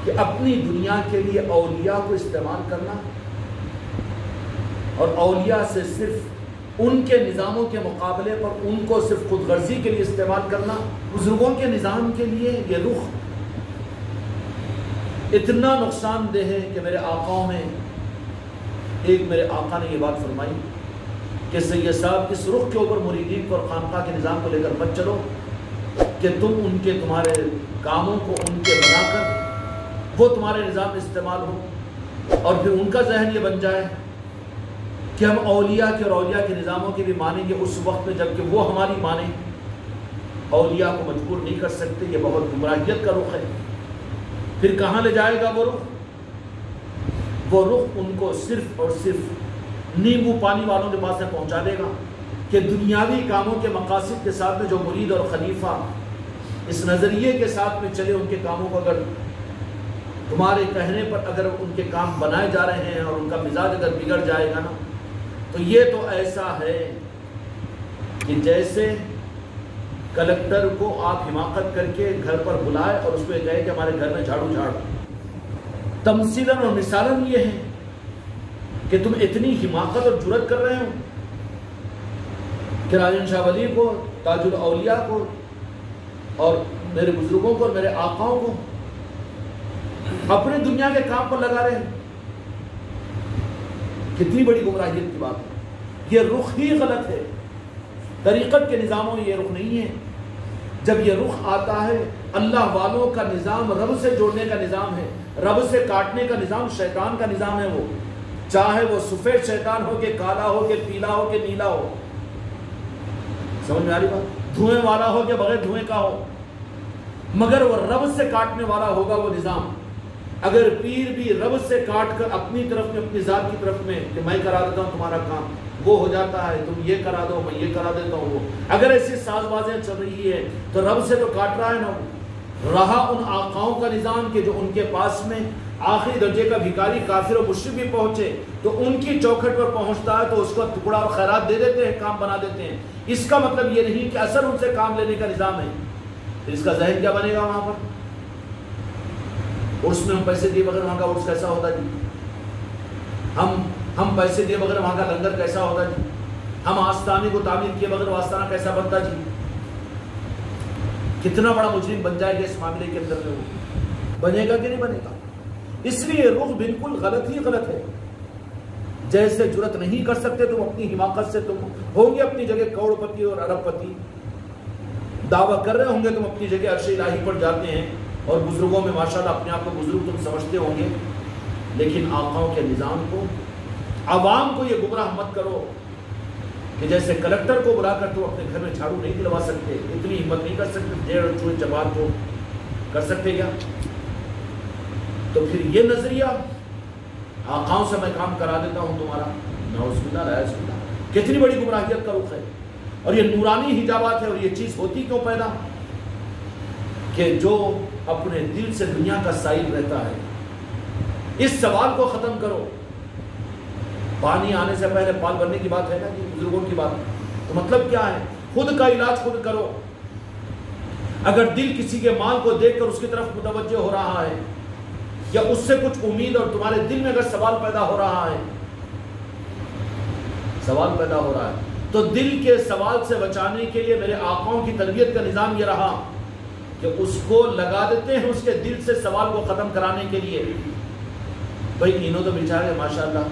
کہ اپنی دنیا کے لیے اولیاء کو استعمال کرنا اور اولیاء سے صرف ان کے نظاموں کے مقابلے پر ان کو صرف خود غرضی کے لیے استعمال کرنا، بزرگوں کے نظام کے لیے یہ رخ اتنا نقصان دہ ہے کہ میرے آقاؤں میں ایک میرے آقا نے یہ بات فرمائی کہ سید صاحب اس رخ کے اوپر مریدین کو اور خانقاہ کے نظام کو لے کر مت چلو کہ تم ان کے تمہارے کاموں کو ان کے بنا کر وہ تمہارے نظام میں استعمال ہو اور پھر ان کا ذہن یہ بن جائے کہ ہم اولیاء کے اور اولیاء کے نظاموں کے بھی مانیں گے اس وقت میں جب کہ وہ ہماری مانیں، اولیاء کو مجبور نہیں کر سکتے۔ یہ بہت گمراہیت کا رخ ہے۔ پھر کہاں لے جائے گا وہ رخ؟ وہ رخ ان کو صرف اور صرف نیمبو پانی والوں کے پاس سے پہنچا دے گا کہ دنیاوی کاموں کے مقاصد کے ساتھ میں جو مرید اور خلیفہ اس نظریے کے ساتھ میں چلے، ان کے کاموں کو اگر تمہارے کہنے پر اگر ان کے کام بنائے جا رہے ہیں اور ان کا مزاج اگر بگڑ جائے گا نا، تو یہ تو ایسا ہے کہ جیسے کلکٹر کو آپ حماقت کر کے گھر پر بلائے اور اس کو یہ کہے کہ ہمارے گھر میں جھاڑو جھاڑ۔ تمثیلاً اور مثالاً یہ ہے کہ تم اتنی حماقت اور جرأت کر رہے ہو کہ راجن شاہ ولی کو، تاج الاولیاء کو اور میرے بزرگوں کو اور میرے آقاؤں کو اپنے دنیا کے کام پر لگا رہے ہیں۔ کتنی بڑی گمراہیت کی بات ہے۔ یہ رخ ہی غلط ہے۔ طریقت کے نظاموں میں یہ رخ نہیں ہے۔ جب یہ رخ آتا ہے اللہ والوں کا نظام رب سے جوڑنے کا نظام ہے، رب سے کاٹنے کا نظام شیطان کا نظام ہے، وہ چاہے وہ سفید شیطان ہو کہ کالا ہو کہ پیلا ہو کہ نیلا ہو، سمجھ میں آ رہی بات؟ دھوئیں والا ہو کہ بغیر دھوئیں کا ہو، مگر وہ رب سے کاٹنے والا ہوگا وہ نظام۔ اگر پیر بھی رب سے کاٹ کر اپنی طرف میں، اپنی ذات کی طرف میں کہ میں کرا دیتا ہوں تمہارا کام، وہ ہو جاتا ہے، تم یہ کرا دو میں یہ کرا دیتا ہوں، وہ اگر ایسی ساز بازیں چل رہی ہے تو رب سے تو کاٹ رہا ہے نا۔ رہا ان آقاؤں کا نظام کہ جو ان کے پاس میں آخری درجے کا بھکاری کافر و مشرک بھی پہنچے تو ان کی چوکھٹ پر پہنچتا ہے تو اس کا ٹکڑا اور خیرات دے دیتے ہیں، کام بنا دیتے ہیں۔ اس کا مطلب یہ نہیں کہ اصل ان سے کام لینے کا نظام ہے۔ پھر اس کا ذہن کیا بنے گا وہاں پر؟ عرس میں ہم پیسے دیے بغیر وہاں کا عرس کیسا ہوتا جی؟ ہم پیسے دیے بغیر وہاں کا لنگر کیسا ہوتا جی؟ ہم آستانے کو تعمیر کیے بغیر وہ آستانہ کیسا بنتا جی؟ کتنا بڑا مجرم بن جائے گا اس معاملے کے اندر میں، وہ بنے گا کہ نہیں بنے گا؟ اس لیے رخ بالکل غلط ہی غلط ہے۔ جیسے جرت نہیں کر سکتے تم اپنی حماقت سے، تم ہوں گے اپنی جگہ کروڑ پتی اور ارب پتی، دعویٰ کر رہے ہوں گے تم اپنی جگہ عرش الہی پر جاتے ہیں اور بزرگوں میں ماشاءاللہ اپنے آپ کو بزرگ تم سمجھتے ہوں گے، لیکن آقاؤں کے نظام کو، عوام کو یہ گمراہ مت کرو کہ جیسے کلکٹر کو بلا کر تو اپنے گھر میں جھاڑو نہیں دلوا سکتے، اتنی ہمت نہیں کر سکتے، ڈیڑھ چوہے چبار کو کر سکتے کیا؟ تو پھر یہ نظریہ آقاؤں سے میں کام کرا دیتا ہوں تمہارا، نعوذ باللہ لا یعوذ باللہ، کتنی بڑی گمراہیت کا رخ ہے۔ اور یہ نورانی حجابات ہے، اور یہ چیز ہوتی کیوں پیدا کہ جو اپنے دل سے دنیا کا سائل رہتا ہے۔ اس سوال کو ختم کرو۔ پانی آنے سے پہلے پال بھرنے کی بات ہے نا جی، بزرگوں کی بات، تو مطلب کیا ہے؟ خود کا علاج خود کرو۔ اگر دل کسی کے مال کو دیکھ کر اس کی طرف متوجہ ہو رہا ہے یا اس سے کچھ امید اور تمہارے دل میں اگر سوال پیدا ہو رہا ہے، تو دل کے سوال سے بچانے کے لیے میرے آقاؤں کی تربیت کا نظام یہ رہا کہ اس کو لگا دیتے ہیں اس کے دل سے سوال کو ختم کرانے کے لیے۔ بھائی انہوں تو بیچارے ماشاءاللہ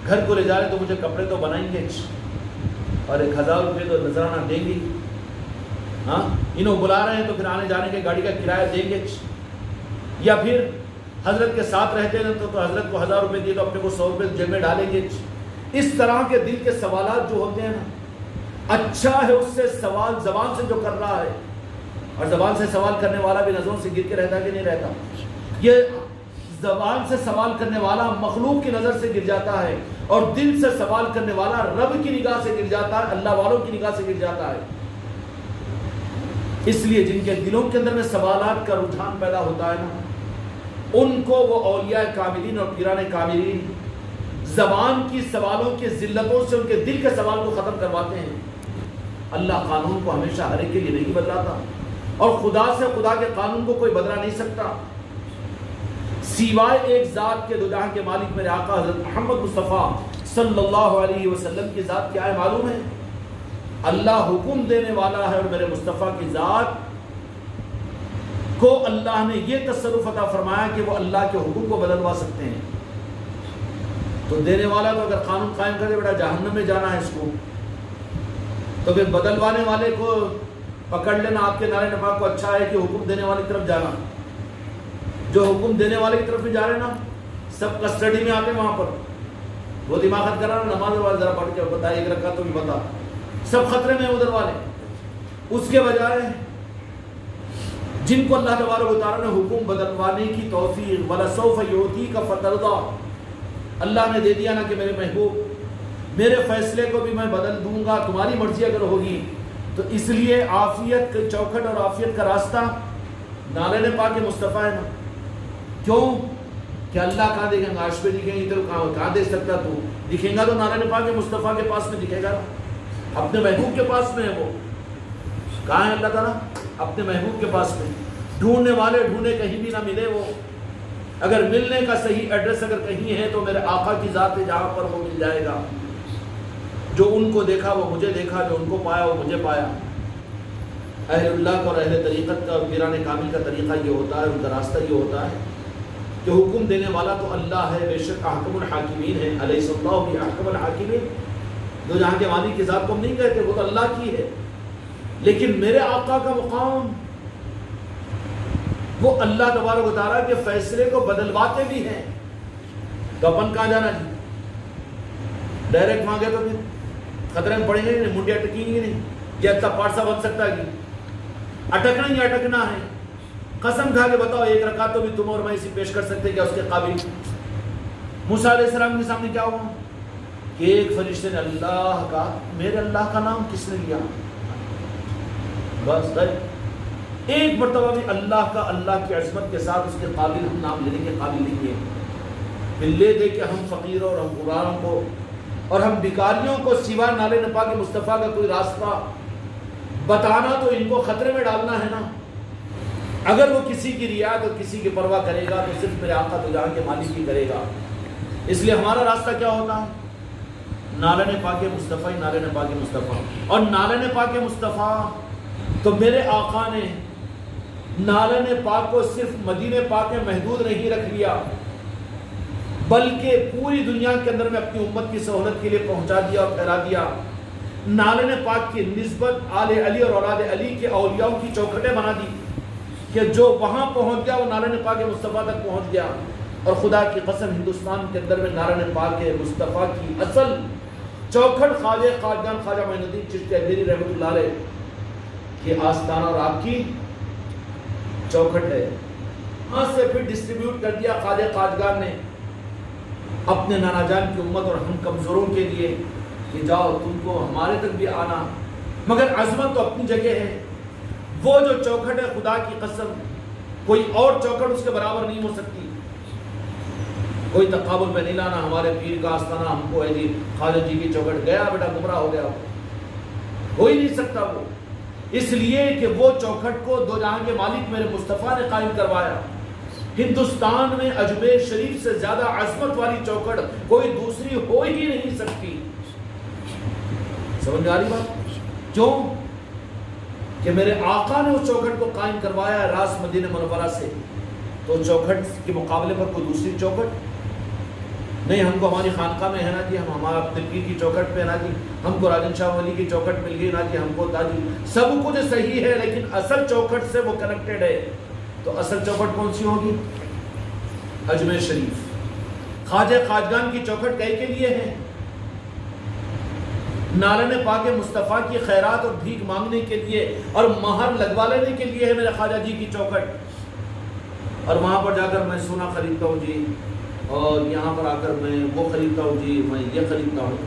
گھر کو لے جا رہے تو مجھے کپڑے تو بنائیں گے اور 1000 روپے تو نذرانہ دیں گے، ہاں انہوں بلا رہے ہیں تو پھر آنے جانے کے گاڑی کا کرایہ دیں گے، یا پھر حضرت کے ساتھ رہتے ہیں تو حضرت کو 1000 روپے دیے تو اپنے کو 100 روپے جیب میں ڈالیں گے۔ اس طرح کے دل کے سوالات جو ہوتے ہیں نا، اچھا ہے اس سے سوال زبان سے جو کر رہا ہے، اور زبان سے سوال کرنے والا بھی نظروں سے گر کے رہتا کہ نہیں رہتا؟ یہ زبان سے سوال کرنے والا مخلوق کی نظر سے گر جاتا ہے، اور دل سے سوال کرنے والا رب کی نگاہ سے گر جاتا ہے، اللہ والوں کی نگاہ سے گر جاتا ہے۔ اس لیے جن کے دلوں کے اندر میں سوالات کا رجحان پیدا ہوتا ہے نا، ان کو وہ اولیاء کاملین اور پیران کاملین زبان کی سوالوں کی ذلتوں سے ان کے دل کے سوال کو ختم کرواتے ہیں۔ اللہ قانون کو ہمیشہ ہر ایک کے لیے نہیں بدلاتا، اور خدا سے خدا کے قانون کو کوئی بدلا نہیں سکتا۔ سوائے ایک ذات کے، دو جہاں کے مالک میرے آقا حضرت محمد مصطفیٰ صلی اللہ علیہ وسلم کی ذات کیا ہے معلوم ہے؟ اللہ حکم دینے والا ہے، اور میرے مصطفیٰ کی ذات کو اللہ نے یہ تصرف عطا فرمایا کہ وہ اللہ کے حکم کو بدلوا سکتے ہیں۔ تو دینے والا تو اگر قانون قائم کر دے بیٹا جہنم میں جانا ہے اس کو، تو پھر بدلوانے والے کو پکڑ لینا آپ کے نعرے نفاق کو اچھا ہے کہ حکم دینے والے کی طرف جانا۔ جو حکم دینے والے کی طرف بھی جا رہے نا، سب کسٹڈی میں آتے وہاں پر، وہ دماغت کر رہا نا، نماز والے ذرا پڑھ کے بتا، ایک رکعت تو بھی بتا، سب خطرے میں ادھر والے۔ اس کے بجائے جن کو اللہ تبارک و تعالیٰ نے حکم بدلوانے کی توفیق وَلَسَوْفَ يُعْطِيكَ فَتَرْضَىٰ، اللہ نے دے دیا نا کہ میرے محبوب میرے فیصلے کو بھی میں بدل دوں گا، تمہاری مرضی اگر ہوگی، تو اس لیے عافیت کا چوکھٹ اور عافیت کا راستہ نالے پاک مصطفیٰ ہے نا۔ کیوں کہ اللہ کہاں دیکھیں گا؟ عرش پہ دکھیں گے، ادھر کہاں دیکھ سکتا تو؟ دکھیں گا تو نالے پاک مصطفیٰ کے پاس میں دکھے گا، اپنے محبوب کے پاس میں ہے۔ وہ کہاں ہے اللہ تعالیٰ؟ اپنے محبوب کے پاس میں۔ ڈھونڈنے والے ڈھونڈے کہیں بھی نہ ملے، وہ اگر ملنے کا صحیح ایڈریس اگر کہیں ہے تو میرے آقا کی ذات ہے جہاں پر وہ مل جائے گا۔ جو ان کو دیکھا وہ مجھے دیکھا، جو ان کو پایا وہ مجھے پایا۔ اہل اللہ کا اور اہل طریقت کا اور پیران کامل کا طریقہ یہ ہوتا ہے، ان کا راستہ یہ ہوتا ہے کہ حکم دینے والا تو اللہ ہے، بے شک احکم الحاکمین ہے، الیس اللہ باحکم الحاکمین۔ دو جہاں کے مالک کی ذات کو ہم نہیں کہتے، وہ تو اللہ کی ہے، لیکن میرے آقا کا مقام وہ اللہ تبارک و تعالیٰ کے فیصلے کو بدلواتے بھی ہیں۔ تو اپن کہاں جانا جی؟ ڈائریکٹ مانگے تو پھر خطرے میں پڑیں گے نہیں، منڈی اٹکیں گی نہیں، یہ اچھا پارسا بن سکتا ہے، اٹکنا ہی اٹکنا ہے۔ قسم کھا کے بتاؤ ایک رکعت تو بھی تم اور میں اسی پیش کر سکتے کیا اس کے قابل؟ موسیٰ علیہ السلام کے سامنے کیا ہوا کہ ایک فرشتے نے اللہ کا، میرے اللہ کا نام کس نے لیا؟ بس ایک مرتبہ بھی اللہ کا، اللہ کی عظمت کے ساتھ اس کے قابل ہم نام لینے کے قابل نہیں ہیں۔ پھر لے دے کہ ہم فقیروں اور ہم غلاموں کو اور ہم بیکاریوں کو سوائے نالے پاک مصطفیٰ کا کوئی راستہ بتانا تو ان کو خطرے میں ڈالنا ہے نا۔ اگر وہ کسی کی رعایت اور کسی کی پرواہ کرے گا تو صرف میرے آقا تو جہاں کے مالک ہی کرے گا۔ اس لیے ہمارا راستہ کیا ہوتا ہے؟ نالے پاک مصطفیٰ، نالے پاک مصطفیٰ۔ اور نالے پاک مصطفیٰ تو میرے آقا نے نالے پاک کو صرف مدینہ پاک میں محدود نہیں رکھ لیا، بلکہ پوری دنیا کے اندر میں اپنی امت کی سہولت کے لیے پہنچا دیا اور پھیلا دیا۔ نالے پاک کی نسبت آل علی اور اولاد علی کے اولیاء کی چوکھٹیں بنا دی کہ جو وہاں پہنچ گیا وہ نالے پاک مصطفیٰ تک پہنچ گیا۔ اور خدا کی قسم ہندوستان کے اندر میں نالے پاک مصطفیٰ کی اصل چوکھٹ خواجہ قادیان خواجہ معین الدین چشتی اجمیری رحمۃ اللہ علیہ کی آستانہ اور آپ کی چوکھٹ ہے۔ ہاں سے پھر ڈسٹریبیوٹ کر دیا خواجہ قادیان نے اپنے نانا جان کی امت اور ہم کمزوروں کے لیے کہ جاؤ تم کو ہمارے تک بھی آنا، مگر عظمت تو اپنی جگہ ہے۔ وہ جو چوکھٹ ہے خدا کی قسم کوئی اور چوکھٹ اس کے برابر نہیں ہو سکتی۔ کوئی تقابل میں نہیں لانا ہمارے پیر کا آستانہ ہم کو ہے جی خواجہ جی کی چوکھٹ، گیا بیٹا گمراہ ہو گیا، ہو ہی نہیں سکتا وہ۔ اس لیے کہ وہ چوکھٹ کو دو جہاں کے مالک میرے مصطفیٰ نے قائم کروایا۔ ہندوستان میں اجمیر شریف سے زیادہ عظمت والی چوکھٹ کوئی دوسری ہو ہی نہیں سکتی۔ سمجھ میں آ رہی بات؟ کیوں کہ میرے آقا نے اس چوکھٹ کو قائم کروایا ہے راس مدینہ منورہ سے، تو چوکھٹ کے مقابلے پر کوئی دوسری چوکھٹ نہیں۔ ہم کو ہماری خانقاہ میں ہے نا جی، ہم ہمارا اپنے پیر کی چوکھٹ پہ نا جی، ہم کو راجن شاہ ولی کی چوکھٹ مل گئی نا جی، ہم کو تاجی سب کچھ صحیح ہے، لیکن اصل چوکھٹ سے وہ کنیکٹڈ ہے۔ تو اصل چوکھٹ کون سی ہوگی؟ اجمیر شریف۔ خواجہ خواجگان کی چوکھٹ کئی کے لیے ہے؟ نالے پاک مصطفیٰ کی خیرات اور بھیک مانگنے کے لیے اور مہر لگوا لینے کے لیے ہے میرے خواجہ جی کی چوکھٹ۔ اور وہاں پر جا کر میں سونا خریدتا ہوں جی، اور یہاں پر آ کر میں وہ خریدتا ہوں جی، میں یہ خریدتا ہوں۔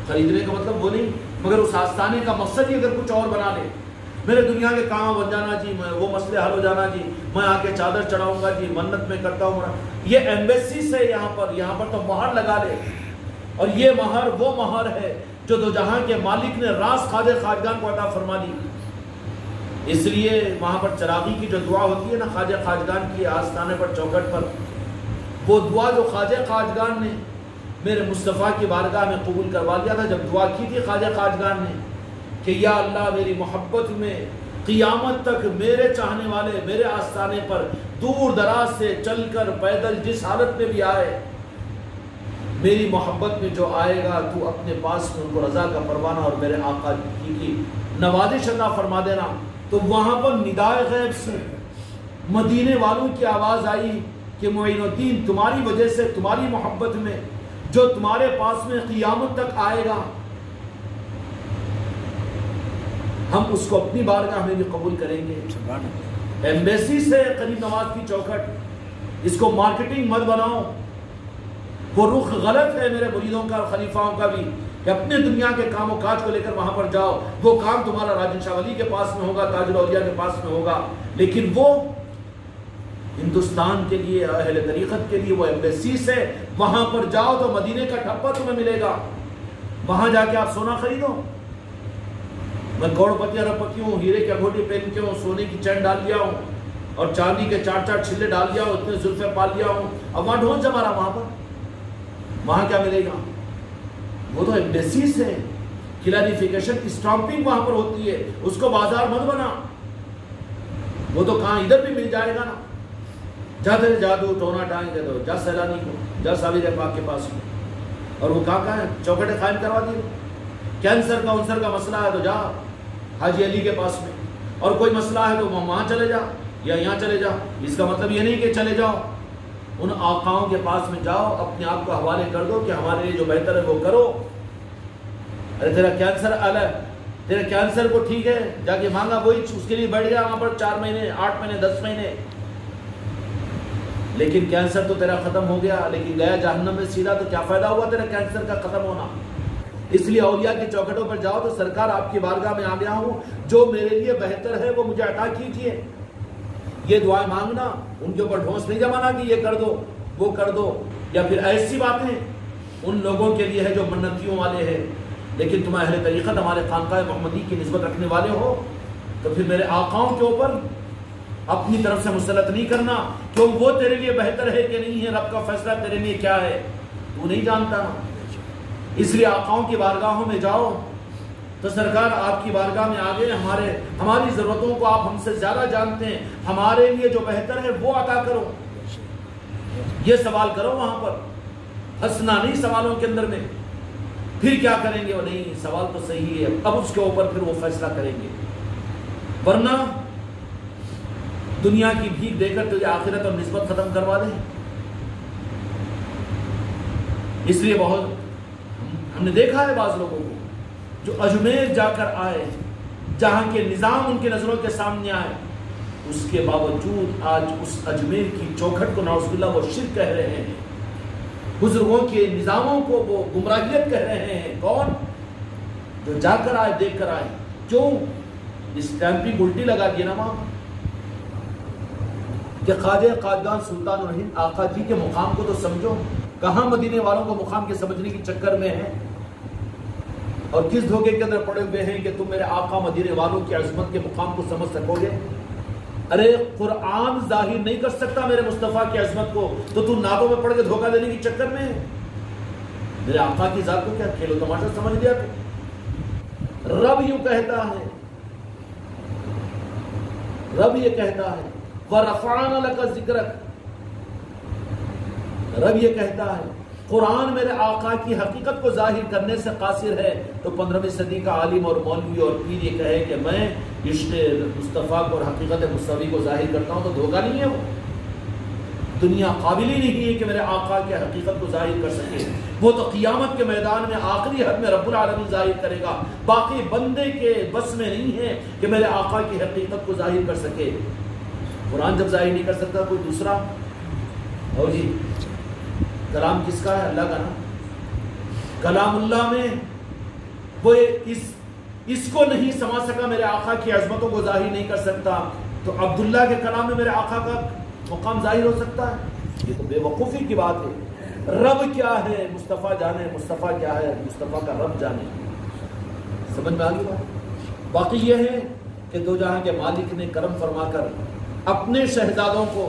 خریدنے کا مطلب وہ نہیں، مگر اس آستانے کا مقصد ہی اگر کچھ اور بنا لے، میرے دنیا کے کام بن جانا جی، میں وہ مسئلے حل ہو جانا جی، میں آ کے چادر چڑھاؤں گا جی، منت میں کرتا ہوں، یہ ایمبیسیز ہے یہاں پر تو مہر لگا لے۔ اور یہ مہر وہ مہر ہے جو دو جہاں کے مالک نے راز خواجہ خواجگان کو عطا فرما دی۔ اس لیے وہاں پر چراغی کی جو دعا ہوتی ہے نا خواجہ خواجگان کی آستانے پر چوکھٹ پر، وہ دعا جو خواجہ خواجگان نے میرے مصطفیٰ کی بارگاہ میں قبول کروا لیا تھا، جب دعا کی تھی خواجہ خواجگان نے کہ یا اللہ میری محبت میں قیامت تک میرے چاہنے والے میرے آستانے پر دور دراز سے چل کر پیدل جس حالت میں بھی آئے، میری محبت میں جو آئے گا تو اپنے پاس میں ان کو رضا کا پروانہ اور میرے آقا کی نوازش عطا فرما دینا۔ تو وہاں پر ندائے غیب سے مدینے والوں کی آواز آئی کہ معین الدین تمہاری وجہ سے، تمہاری محبت میں جو تمہارے پاس میں قیامت تک آئے گا ہم اس کو اپنی بارگاہ میں بھی قبول کریں گے۔ ایمبیسی سے قریب نواز کی چوکھٹ، اس کو مارکیٹنگ مت بناؤ، وہ رخ غلط ہے میرے مریدوں کا اور خلیفاؤں کا بھی کہ اپنے دنیا کے کام و کاج کو لے کر وہاں پر جاؤ، وہ کام تمہارا راجن شاہ ولی کے پاس میں ہوگا، تاج الاولیاء کے پاس میں ہوگا، لیکن وہ ہندوستان کے لیے، اہل طریقت کے لیے وہ ایمبیسی سے وہاں پر جاؤ تو مدینے کا ٹھپا تمہیں ملے گا، وہاں جا کے آپ سونا خریدو۔ میں کروڑ پتی ارب پتی ہوں، ہیرے کی انگوٹھی پہن کے ہوں، سونے کی چین ڈال لیا ہوں اور چاندی کے 4 چھلے ڈال لیا ہوں، اتنے زلفے پال لیا ہوں، اب وہاں ڈھونس جما رہا وہاں پر، وہاں کیا ملے گا؟ وہ تو ایمبیسیز ہے، کلیریفیکیشن اسٹامپنگ وہاں پر ہوتی ہے، اس کو بازار مت بنا، وہ تو کہاں ادھر بھی مل جائے گا نا۔ جا تیرے جادو ٹونا ٹانگ دے دو، جا سیلانی کو، جا ساویر پاک کے پاس میں، اور وہ کہاں ہے چوکٹیں قائم کروا دی، کینسر کا انسر کا مسئلہ ہے تو جا حاجی علی کے پاس میں، اور کوئی مسئلہ ہے تو وہاں چلے جا یا یہاں چلے جا۔ اس کا مطلب یہ نہیں کہ چلے جاؤ، ان آقاؤں کے پاس میں جاؤ، اپنے آپ کو حوالے کر دو کہ ہمارے لیے جو بہتر ہے وہ کرو۔ ارے تیرا کینسر الگ، تیرے کینسر کو ٹھیک ہے جا کے مانگا، وہی اس کے لیے بیٹھ گیا وہاں پر 4 مہینے 8 مہینے 10 مہینے، لیکن کینسر تو تیرا ختم ہو گیا، لیکن گیا جہنم میں سیدھا، تو کیا فائدہ ہوا تیرا کینسر کا ختم ہونا؟ اس لیے اولیاء کی چوکھٹوں پر جاؤ تو سرکار آپ کی بارگاہ میں آ گیا ہوں، جو میرے لیے بہتر ہے وہ مجھے عطا کیجیے، یہ دعائیں مانگنا، ان کے اوپر ڈھونس نہیں جمانا کہ یہ کر دو وہ کر دو، یا پھر ایسی باتیں ان لوگوں کے لیے ہے جو منتیوں والے ہیں، لیکن تم اہل طریقت ہمارے خانقاہ محمدی کی نسبت رکھنے والے ہو تو پھر میرے آقاؤں کے اوپر اپنی طرف سے مسلط نہیں کرنا، کیوں وہ تیرے لیے بہتر ہے کہ نہیں ہے، رب کا فیصلہ تیرے لیے کیا ہے تو نہیں جانتا نا۔ اس لیے آقاؤں کی بارگاہوں میں جاؤ تو سرکار آپ کی بارگاہ میں آگے ہماری ضرورتوں کو آپ ہم سے زیادہ جانتے ہیں، ہمارے لیے جو بہتر ہے وہ عطا کرو، یہ سوال کرو وہاں پر، ہنسنا نہیں سوالوں کے اندر میں، پھر کیا کریں گے وہ نہیں، سوال تو صحیح ہے، اب اس کے اوپر پھر وہ فیصلہ کریں گے، ورنہ دنیا کی بھیک دے کر تجھے آخرت اور نسبت ختم کروا دیں۔ اس لیے بہت ہم نے دیکھا ہے بعض لوگوں کو جو اجمیر جا کر آئے، جہاں کے نظام ان کے نظروں کے سامنے آئے، اس کے باوجود آج اس اجمیر کی چوکھٹ کو نعوذ باللہ وہ شرک کہہ رہے ہیں، بزرگوں کے نظاموں کو وہ گمراہیت کہہ رہے ہیں۔ کون؟ جو جا کر آئے، دیکھ کر آئے۔ کیوں؟ اسٹیمپنگ الٹی لگا دی نا وہاں کہ خواجہ خواجگان سلطان الہند آقا جی کے مقام کو تو سمجھو، کہاں مدینے والوں کو مقام کے سمجھنے کی چکر میں ہیں، اور کس دھوکے کے اندر پڑے ہوئے ہیں کہ تم میرے آقا مدینے والوں کی عظمت کے مقام کو سمجھ سکو گے۔ ارے قرآن ظاہر نہیں کر سکتا میرے مصطفیٰ کی عظمت کو، تو تم نعتوں میں پڑھ کے دھوکہ دینے کی چکر میں ہے۔ میرے آقا کی ذات کو کیا کھیلو تماشا سمجھ لیا تو؟ رب یوں کہتا ہے، رب یہ کہتا ہے وَرَفَعْنَا لَكَ ذِكْرَكَ، رب یہ کہتا ہے قرآن میرے آقا کی حقیقت کو ظاہر کرنے سے قاصر ہے، تو 15ویں صدی کا عالم اور مولوی اور پیر یہ کہے کہ میں عشق مصطفیٰ کو اور حقیقت مصطفی کو ظاہر کرتا ہوں، تو دھوکہ نہیں ہے وہ۔ دنیا قابل ہی نہیں ہے کہ میرے آقا کی حقیقت کو ظاہر کر سکے، وہ تو قیامت کے میدان میں آخری حد میں رب العالمین ظاہر کرے گا، باقی بندے کے بس میں نہیں ہے کہ میرے آقا کی حقیقت کو ظاہر کر سکے۔ قرآن جب ظاہر نہیں کر سکتا کوئی دوسرا، ہو جی کلام کس کا ہے؟ اللہ کا نا۔ کلام اللہ میں وہ اس کو نہیں سما سکا، میرے آقا کی عظمتوں کو ظاہر نہیں کر سکتا، تو عبداللہ کے کلام میں میرے آقا کا مقام ظاہر ہو سکتا ہے؟ یہ تو بے وقوفی کی بات ہے۔ رب کیا ہے مصطفیٰ جانے، مصطفیٰ کیا ہے مصطفیٰ کا رب جانے۔ سمجھ میں آ گئی بات؟ باقی یہ ہے کہ دو جہاں کے مالک نے کرم فرما کر اپنے شہزادوں کو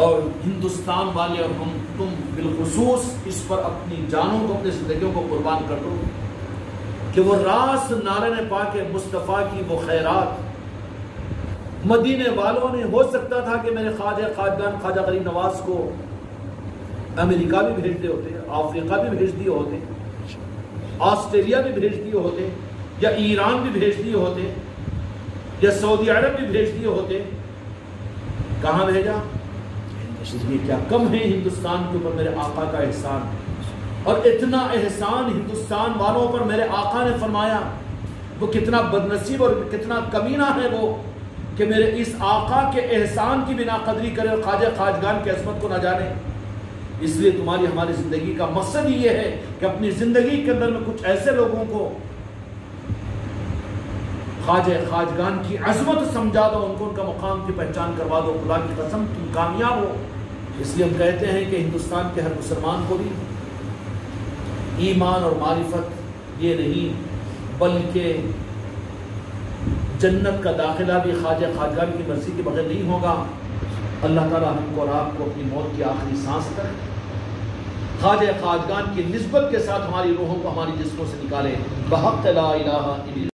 اور ہندوستان والے اور تم بالخصوص اس پر اپنی جانوں کو، اپنی زندگیوں کو قربان کر دو کہ وہ راس نارن پاک مصطفیٰ کی وہ خیرات مدینے والوں نے، ہو سکتا تھا کہ میرے خواجگان خواجہ غریب نواز کو امریکہ بھی بھیج دیے ہوتے، افریقہ بھی بھیج دیے ہوتے، آسٹریلیا بھی بھیج دیے ہوتے، یا ایران بھی بھیج دیے ہوتے، یا سعودی عرب بھی بھیج دیے ہوتے. کہاں بھیجا؟ یہ کیا کم ہے ہندوستان کے اوپر میرے آقا کا احسان؟ اور اتنا احسان ہندوستان والوں پر میرے آقا نے فرمایا. وہ کتنا بدنصیب اور کتنا کمینہ ہے وہ کہ میرے اس آقا کے احسان کی بنا قدری کرے اور خواجہ خواجگان کی عظمت کو نہ جانے. اس لیے تمہاری ہماری زندگی کا مقصد ہی یہ ہے کہ اپنی زندگی کے اندر میں کچھ ایسے لوگوں کو خواجہ خواجگان کی عظمت سمجھا دو، ان کو ان کا مقام کی پہچان کروا دو. خدا کی قسم تم کامیاب ہو. اس لیے ہم کہتے ہیں کہ ہندوستان کے ہر مسلمان کو بھی ایمان اور معرفت یہ نہیں بلکہ جنت کا داخلہ بھی خواجہ خواجگان کی مرضی کے بغیر نہیں ہوگا. اللہ تعالیٰ ہم کو اور آپ کو اپنی موت کی آخری سانس تک خواجہ خواجگان کی نسبت کے ساتھ ہماری روحوں کو ہماری جسموں سے نکالے. بحق لا الہ الا